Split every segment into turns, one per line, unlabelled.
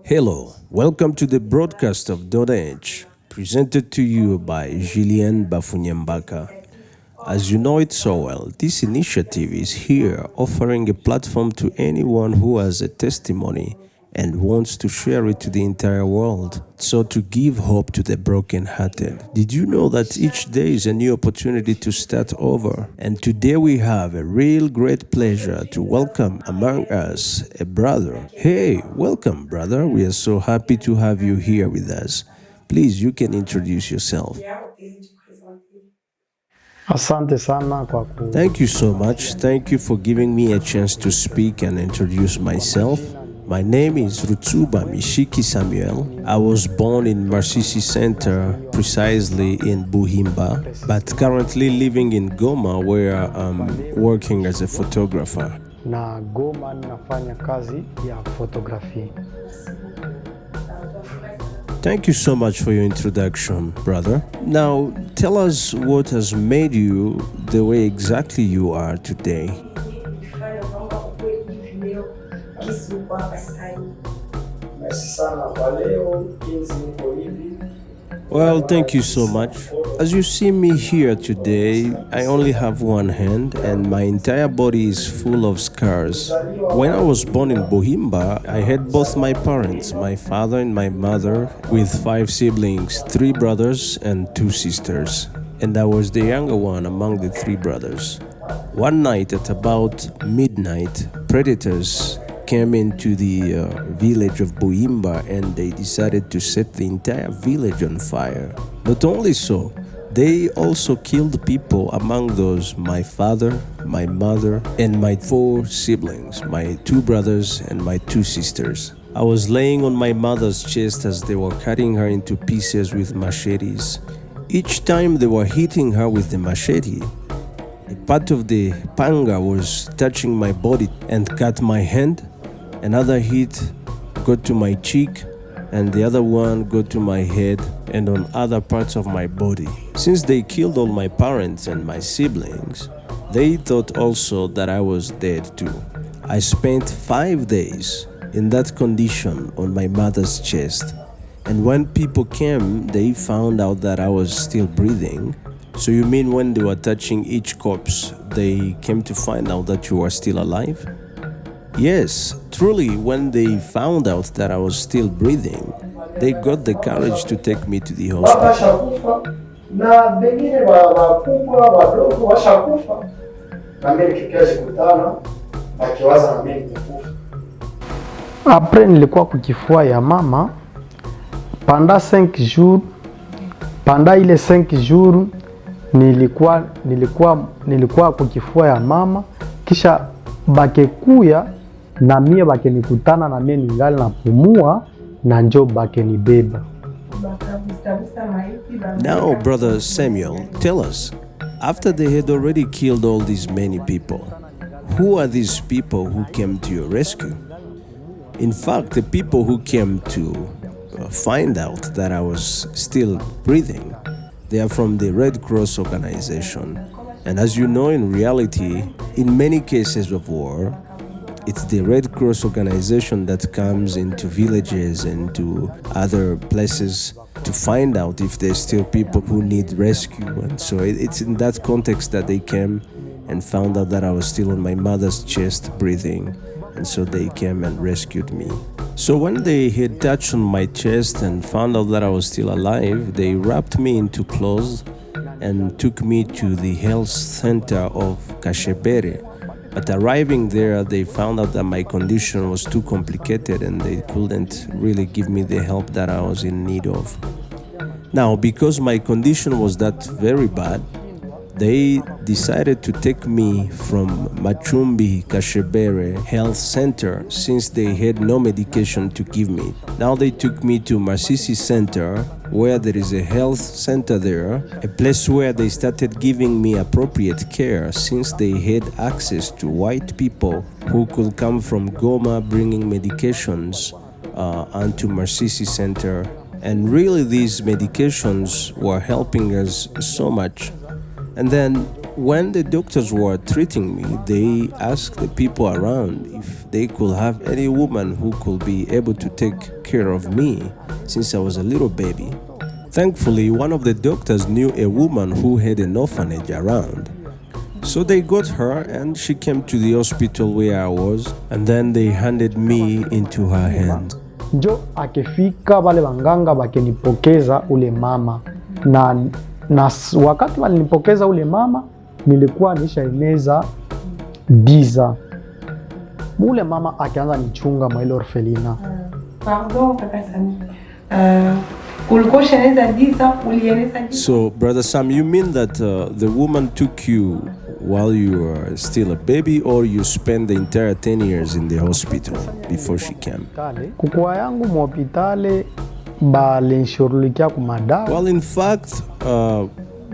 Hello, welcome to the broadcast of Dot Edge, presented to you by Julien Bafunyembaka. As you know it so well, this initiative is here offering a platform to anyone who has a testimony and wants to share it to the entire world. So to give hope to the brokenhearted. Did you know that each day is a new opportunity to start over? And today we have a real great pleasure to welcome among us a brother. Hey, welcome brother. We are so happy to have you here with us. Please, you can introduce yourself.
Asante sana kwa
Thank you so much. Thank you for giving me a chance to speak and introduce myself. My name is Rutsuba Mishiki Samuel. I was born in Marsisi Center, precisely in Buhimba, but currently living in Goma where I'm working as a photographer.
na Goma nafanya kazi ya fotografi.
Thank you so much for your introduction, brother. Now, tell us what has made you the way exactly you are today. Well, thank you so much. As you see me here today, I only have one hand and my entire body is full of scars. When I was born in Bohimba, I had both my parents, my father and my mother, with 5 siblings, 3 brothers and 2 sisters. And I was the younger one among the 3 brothers. One night at about midnight, predators came into the village of Buimba and they decided to set the entire village on fire. Not only so, they also killed people, among those my father, my mother, and my 4 siblings, my 2 brothers and my 2 sisters. I was laying on my mother's chest as they were cutting her into pieces with machetes. Each time they were hitting her with the machete, a part of the panga was touching my body and cut my hand. Another hit got to my cheek, and the other one got to my head and on other parts of my body. Since they killed all my parents and my siblings, they thought also that I was dead too. I spent 5 days in that condition on my mother's chest, and when people came, they found out that I was still breathing. So you mean when they were touching each corpse, they came to find out that you were still alive? Yes, truly, when they found out that I was still breathing, they got the courage to take me to the hospital.
Apres nilikuwa kukifua ya mama pendant 5 jours. Pendant ile 5 jours nilikuwa kukifua ya mama, kisha bakekuya na mie bakenikutana na mie ningali napumua na njo bakenibeba.
Now, brother Samuel, tell us, after they had already killed all these many people, who are these people who came to your rescue? In fact, the people who came to find out that I was still breathing, they are from the Red Cross organization. And as you know, in reality, in many cases of war, it's the Red Cross organization that comes into villages and to other places to find out if there's still people who need rescue. And so it's in that context that they came and found out that I was still on my mother's chest breathing. And so they came and rescued me. So when they had touched on my chest and found out that I was still alive, they wrapped me into clothes and took me to the health center of Kashebere. But arriving there, they found out that my condition was too complicated and they couldn't really give me the help that I was in need of. Now, because my condition was that very bad, they decided to take me from Machumbi Kashebere Health Center since they had no medication to give me. Now they took me to Marsisi Center, where there is a health center there, a place where they started giving me appropriate care since they had access to white people who could come from Goma bringing medications onto Marsisi Center. And really these medications were helping us so much. And then When the doctors were treating me, they asked the people around if they could have any woman who could be able to take care of me since I was a little baby. Thankfully, one of the doctors knew a woman who had an orphanage around. So they got her and she came to the hospital where I was, and then they handed me into her hands.
Njo akifika wale wanganga wakenipokeza ule mama na wakati walinipokeza ule mama nilikuwa nishaeneza giza. Ule mama akianza nichunga mwa ile orfelina.
Pardon kaka Sami. Ulikuwa ushaeneza giza, ulieneza giza.
So brother Sam, you mean that the woman took you while you were still a baby, or you spent the entire 10 years in the hospital before she came?
Kukua yangu mwopitale balinshughulikia kumadawa.
Well, in fact,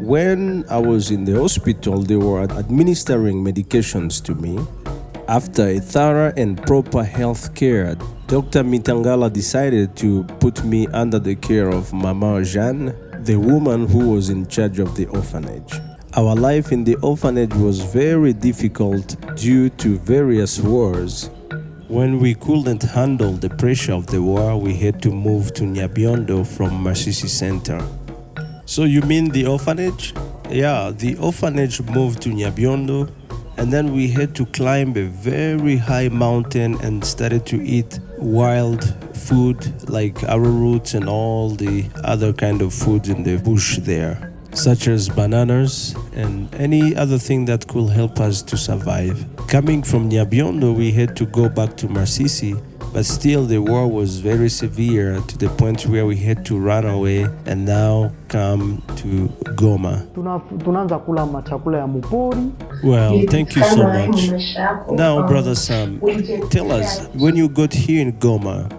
when I was in the hospital, they were administering medications to me. After a thorough and proper health care, Dr. Mitangala decided to put me under the care of Mama Jeanne, the woman who was in charge of the orphanage. Our life in the orphanage was very difficult due to various wars. When we couldn't handle the pressure of the war, we had to move to Nyabiondo from Masisi Center. So you mean the orphanage? Yeah, the orphanage moved to Nyabiondo, and then we had to climb a very high mountain and started to eat wild food like arrowroots and all the other kind of foods in the bush there, such as bananas and any other thing that could help us to survive. Coming from Nyabiondo, we had to go back to Masisi, but still the war was very severe to the point where we had to run away and now come to Goma.
Tunaanza kula machakula ya mupori.
Well, thank you so much. Now, Brother Sam, tell us, when you got here in Goma,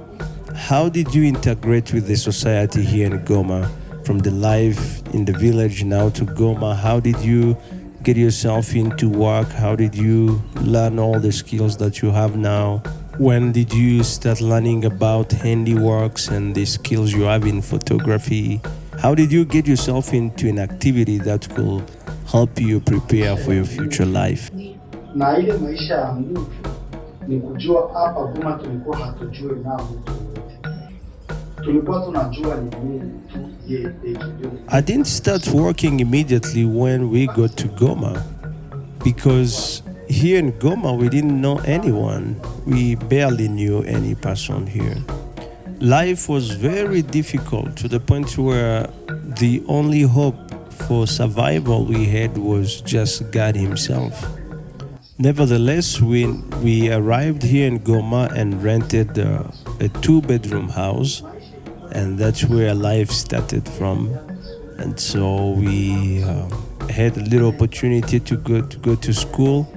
how did you integrate with the society here in Goma? From the life in the village now to Goma, how did you get yourself into work? How did you learn all the skills that you have now? When did you start learning about handiworks and the skills you have in photography? How did you get yourself into an activity that will help you prepare for your future life?
Na ile maisha ya nguvu ni kujua hapa Goma tulikuwa hatujui na mtu. Tulikuwa tunajua ni nini tu yeye.
I didn't start working immediately when we got to Goma, because here in Goma we didn't know anyone. We barely knew any person here. Life was very difficult to the point where the only hope for survival we had was just God Himself. Nevertheless, we arrived here in Goma and rented a 2-bedroom house, and that's where life started from. And so we had a little opportunity to go to school,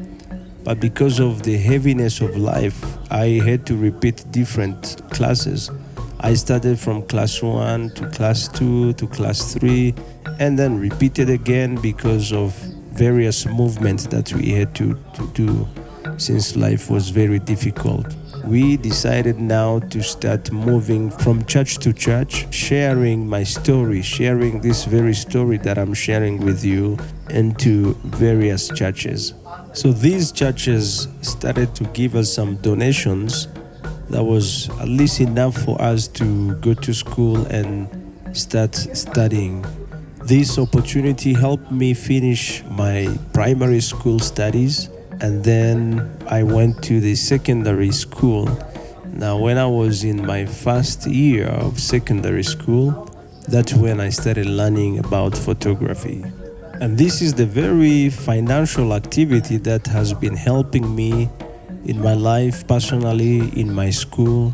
but because of the heaviness of life, I had to repeat different classes. I started from class 1 to class 2 to class 3, and then repeated again because of various movements that we had to do since life was very difficult. We decided now to start moving from church to church, sharing my story, sharing this very story that I'm sharing with you into various churches. So these churches started to give us some donations that was at least enough for us to go to school and start studying. This opportunity helped me finish my primary school studies, and then I went to the secondary school. Now, when I was in my first year of secondary school, that's when I started learning about photography. And this is the very financial activity that has been helping me in my life personally, in my school,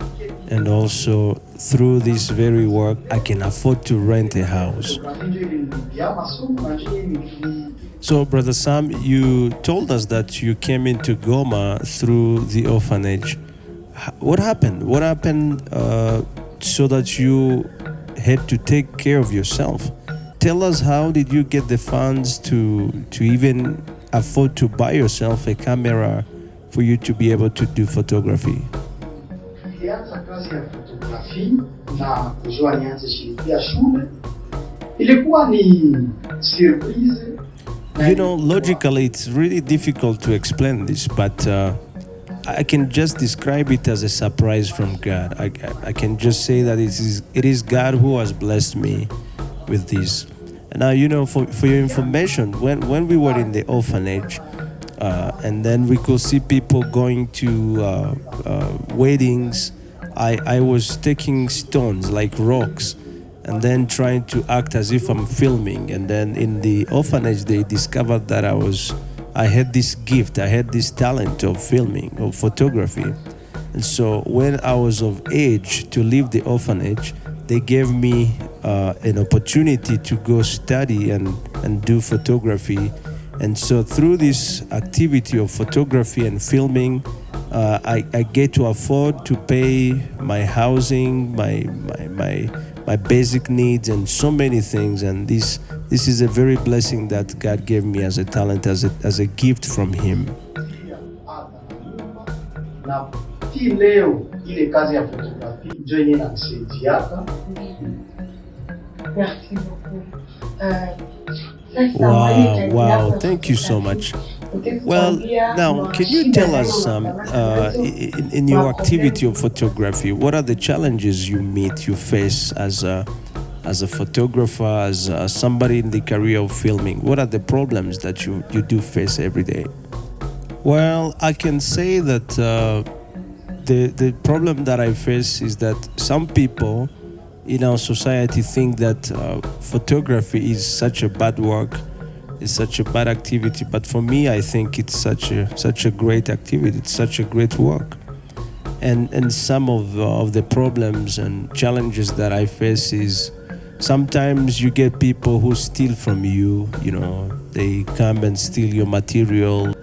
and also through this very work, I can afford to rent a house. So, Brother Sam, you told us that you came into Goma through the orphanage. What happened? What happened so that you had to take care of yourself? Tell us, how did you get the funds to even afford to buy yourself a camera for you to be able to do photography?
Nilianza kazi ya fotografi na kujua nianze shiriki ya shule. Ilikuwa ni surprise
Logically, it's really difficult to explain this, but I can just describe it as a surprise from God. I can just say that it is God who has blessed me with this. And now, for your information, when we were in the orphanage, and then we could see people going to weddings, I was taking stones like rocks and then trying to act as if I'm filming. And then in the orphanage, they discovered that I had this gift, I had this talent of filming, of photography. And so when I was of age to leave the orphanage, they gave me an opportunity to go study and do photography. And so through this activity of photography and filming, I get to afford to pay my housing, my basic needs, and so many things. And this is a very blessing that God gave me as a talent, as a gift from Him.
Na ti leo ile kazi ya fotografi ndio yenye inanisaidiaka.
Merci beaucoup.
Wow, thank you so much. Well, now, can you tell us, in your activity of photography, what are the challenges you face as a photographer, as somebody in the career of filming? What are the problems that you do face every day? Well, I can say that the problem that I face is that some people in our society think that photography is such a bad work, is such a bad activity. But for me, I think it's such a great activity. It's such a great work. And some of the problems and challenges that I face is sometimes you get people who steal from you. They come and steal your material.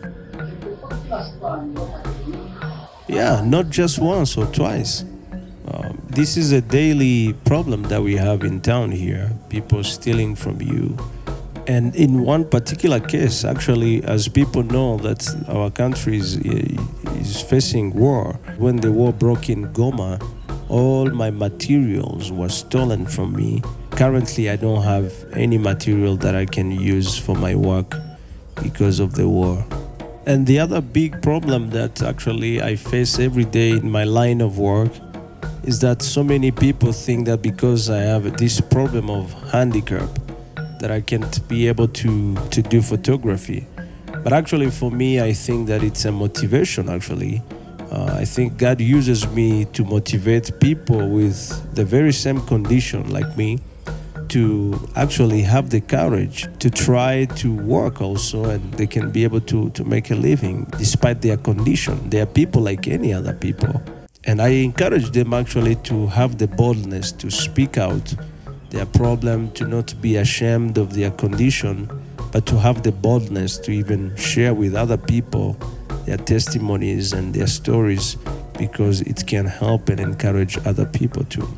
Yeah, not just once or twice. This is a daily problem that we have in town here, people stealing from you. And in one particular case, actually, as people know that our country is facing war, when the war broke in Goma, all my materials were stolen from me. Currently, I don't have any material that I can use for my work because of the war. And the other big problem that actually I face every day in my line of work is that so many people think that because I have this problem of handicap, that I can't be able to do photography. But actually for me, I think that it's a motivation actually. I think God uses me to motivate people with the very same condition like me to actually have the courage to try to work also, and they can be able to make a living despite their condition. They are people like any other people. And I encourage them actually to have the boldness to speak out their problem, to not be ashamed of their condition, but to have the boldness to even share with other people their testimonies and their stories, because it can help and encourage other people too.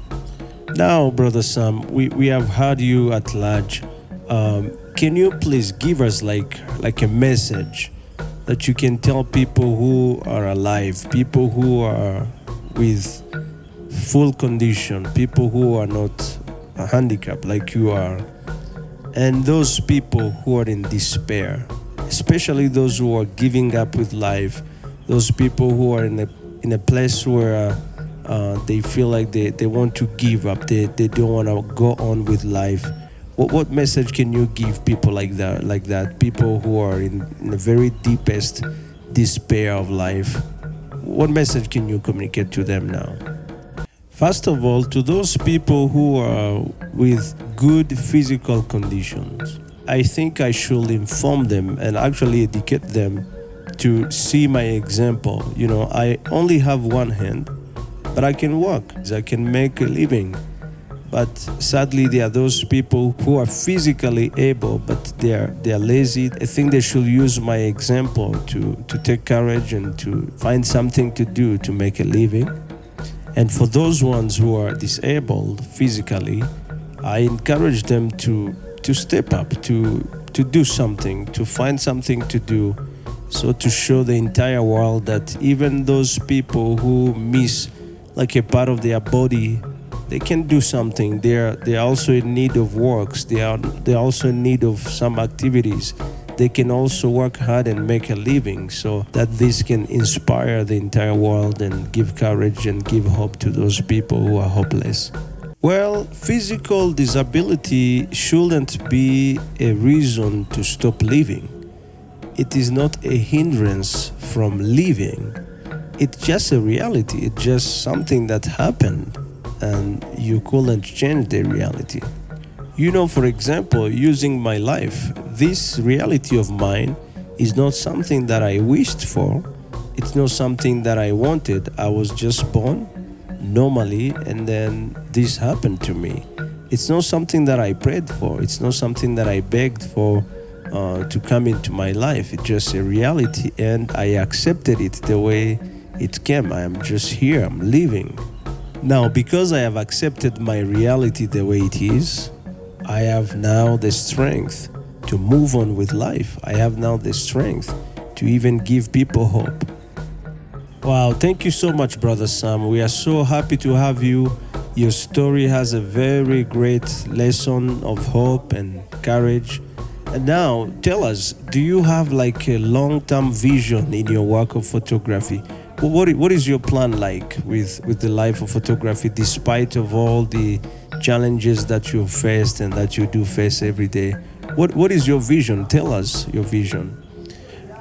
Now, Brother Sam, we have heard you at large. Can you please give us like a message that you can tell people who are alive, people who are with full condition, people who are not handicapped like you are, and those people who are in despair, especially those who are giving up with life, those people who are in a place where they feel like they want to give up, they don't want to go on with life. What message can you give people like that, people who are in the very deepest despair of life? What message can you communicate to them now? First of all, to those people who are with good physical conditions, I think I should inform them and actually educate them to see my example. I only have one hand, but I can work, I can make a living. But sadly, there are those people who are physically able, but they are lazy. I think they should use my example to take courage and to find something to do to make a living. And for those ones who are disabled physically, I encourage them to step up, to do something, to find something to do, so to show the entire world that even those people who miss like a part of their body, they can do something. They're also in need of works. They're also in need of some activities. they can also work hard and make a living, so that this can inspire the entire world and give courage and give hope to those people who are hopeless. Well, physical disability shouldn't be a reason to stop living. It is not a hindrance from living. It's just a reality. It's just something that happened and you couldn't change the reality. For example, using my life, this reality of mine is not something that I wished for. It's not something that I wanted. I was just born normally, and then this happened to me. It's not something that I prayed for. It's not something that I begged for to come into my life. It's just a reality, and I accepted it the way it came. I am just here. I'm living. Now, because I have accepted my reality the way it is, I have now the strength to move on with life. I have now the strength to even give people hope. Wow, thank you so much, Brother Sam. We are so happy to have you. Your story has a very great lesson of hope and courage. And now, tell us, do you have like a long-term vision in your work of photography? What is your plan like with the life of photography, despite of all the challenges that you've faced and that you do face every day? What is your vision? Tell us your vision.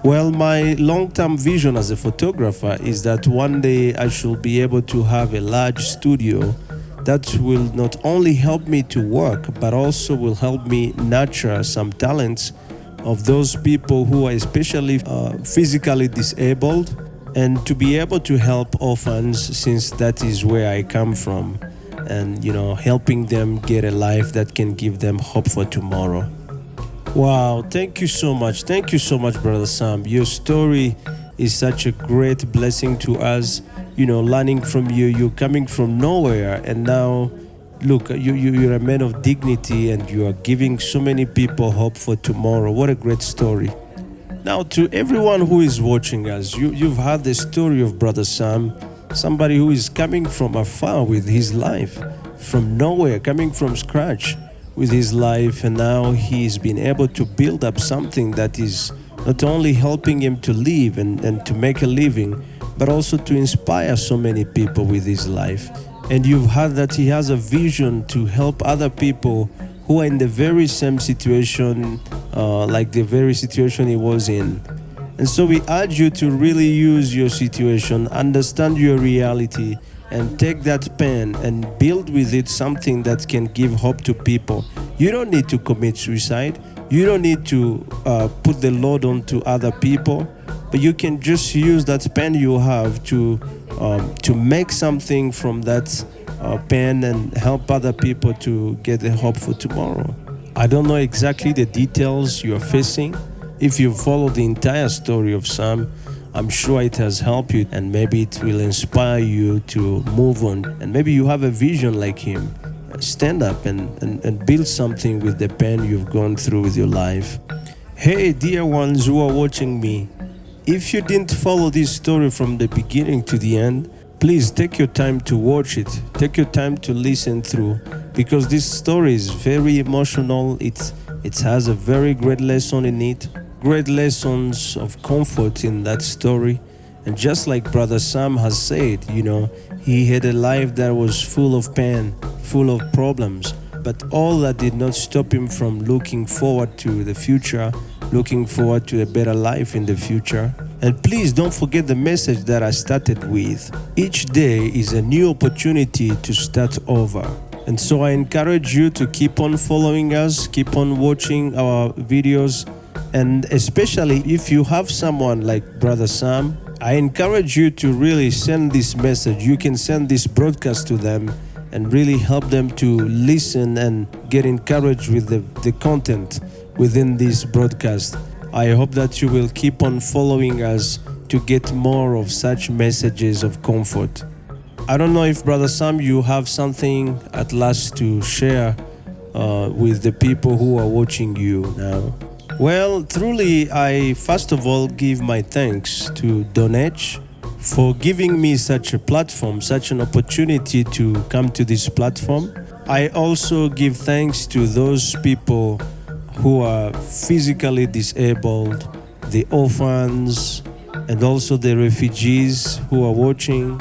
Well, my long-term vision as a photographer is that one day I should be able to have a large studio that will not only help me to work, but also will help me nurture some talents of those people who are especially physically disabled, and to be able to help orphans, since that is where I come from, and helping them get a life that can give them hope for tomorrow. Wow, thank you so much. Thank you so much, Brother Sam. Your story is such a great blessing to us. Learning from you, you're coming from nowhere, and now, look, you're a man of dignity, and you are giving so many people hope for tomorrow. What a great story. Now, to everyone who is watching us, you've heard the story of Brother Sam, somebody who is coming from afar with his life, from nowhere, coming from scratch with his life, and now he's been able to build up something that is not only helping him to live and to make a living, but also to inspire so many people with his life. And you've heard that he has a vision to help other people who are in the very same situation, like the very situation he was in. And so we urge you to really use your situation, understand your reality, and take that pen and build with it something that can give hope to people. You don't need to commit suicide. You don't need to put the load onto other people, but you can just use that pen you have to make something from that pen and help other people to get the hope for tomorrow. I don't know exactly the details you are facing. If you follow the entire story of Sam, I'm sure it has helped you, and maybe it will inspire you to move on. And maybe you have a vision like him. Stand up and build something with the pain you've gone through with your life. Hey, dear ones who are watching me, if you didn't follow this story from the beginning to the end, please take your time to watch it. Take your time to listen through, because this story is very emotional. It has a very great lesson in it. Great lessons of comfort in that story. And just like Brother Sam has said, he had a life that was full of pain, full of problems, but all that did not stop him from looking forward to the future, looking forward to a better life in the future. And please don't forget the message that I started with. Each day is a new opportunity to start over. And so I encourage you to keep on following us, keep on watching our videos. And especially if you have someone like Brother Sam, I encourage you to really send this message. You can send this broadcast to them and really help them to listen and get encouraged with the content within this broadcast. I hope that you will keep on following us to get more of such messages of comfort. I don't know if Brother Sam, you have something at last to share with the people who are watching you now. Well, truly, I first of all give my thanks to Donech for giving me such a platform, such an opportunity to come to this platform. I also give thanks to those people who are physically disabled, the orphans, and also the refugees who are watching.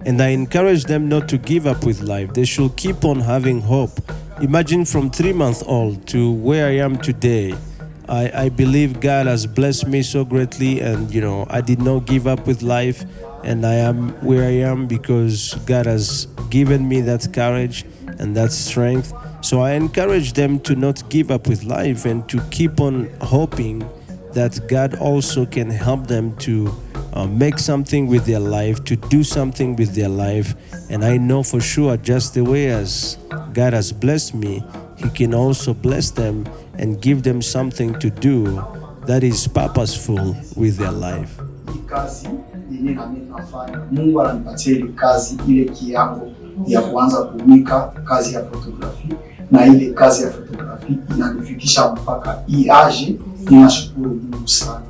And I encourage them not to give up with life. They should keep on having hope. Imagine from 3 months old to where I am today. I believe God has blessed me so greatly, and I did not give up with life, and I am where I am because God has given me that courage and that strength. So I encourage them to not give up with life and to keep on hoping that God also can help them to make something with their life, to do something with their life. And I know for sure, just the way as God has blessed me, He can also bless them and give them something to do that is purposeful with their life.
Kazi yenye na mimi nafanya, Mungu ananipatia ile kazi, ile kiango ya kuanza kutumika kazi ya fotografi, na ile kazi ya fotografi inanifikisha mpaka iaje. Ninashukuru Mungu sana.